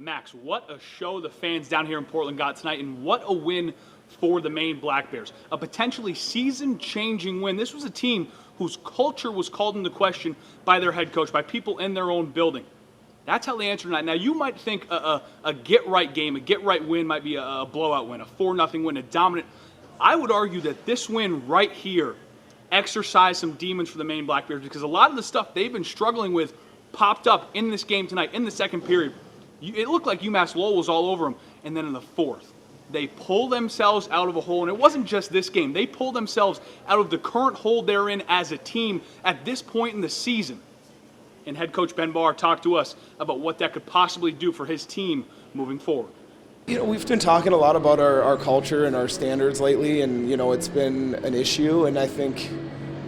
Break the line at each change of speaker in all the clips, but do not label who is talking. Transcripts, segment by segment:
Max, what a show the fans down here in Portland got tonight, and what a win for the Maine Black Bears. A potentially season-changing win. This was a team whose culture was called into question by their head coach, by people in their own building. That's how they answered tonight. Now, you might think a get-right game, a get-right win might be a blowout win, a 4-0 win, a dominant. I would argue that this win right here exercised some demons for the Maine Black Bears, because a lot of the stuff they've been struggling with popped up in this game tonight, in the second period. It looked like UMass Lowell was all over them. And then in the fourth, they pulled themselves out of a hole. And it wasn't just this game. They pulled themselves out of the current hole they're in as a team at this point in the season. And head coach Ben Barr talked to us about what that could possibly do for his team moving forward.
You know, we've been talking a lot about our culture and our standards lately, and, you know, it's been an issue. And I think,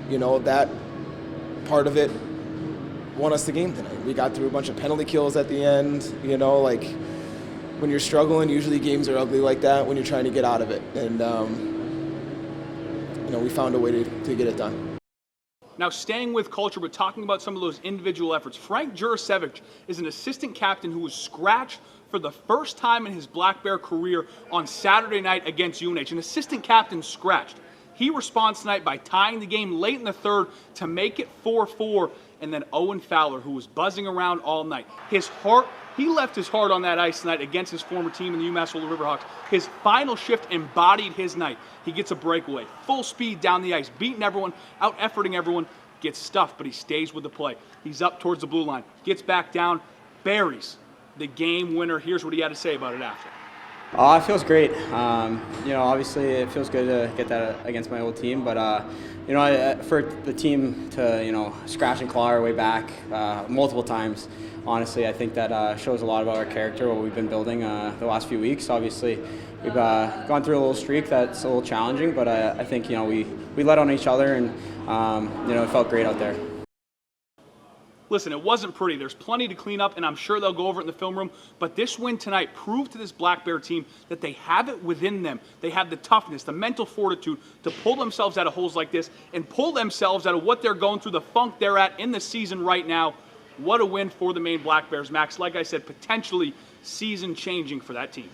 you know, that part of it won us the game tonight. We got through a bunch of penalty kills at the end. You know, like, when you're struggling, usually games are ugly like that when you're trying to get out of it. And, you know, we found a way to get it done.
Now, staying with culture, but talking about some of those individual efforts, Frank Jurasevich is an assistant captain who was scratched for the first time in his Black Bear career on Saturday night against UNH. An assistant captain scratched. He responds tonight by tying the game late in the third to make it 4-4. And then Owen Fowler, who was buzzing around all night. He left his heart on that ice tonight against his former team in the UMass Lowell Riverhawks. His final shift embodied his night. He gets a breakaway, full speed down the ice, beating everyone, out-efforting everyone, gets stuffed, but he stays with the play. He's up towards the blue line, gets back down, buries the game winner. Here's what he had to say about it after.
It feels great. You know, obviously it feels good to get that against my old team, but you know, for the team to, you know, scratch and claw our way back multiple times, honestly, I think that shows a lot about our character, what we've been building the last few weeks. Obviously, we've gone through a little streak that's a little challenging, but I think, you know, we let on each other, and you know, it felt great out there.
Listen, it wasn't pretty. There's plenty to clean up, and I'm sure they'll go over it in the film room. But this win tonight proved to this Black Bear team that they have it within them. They have the toughness, the mental fortitude to pull themselves out of holes like this and pull themselves out of what they're going through, the funk they're at in the season right now. What a win for the Maine Black Bears, Max. Like I said, potentially season-changing for that team.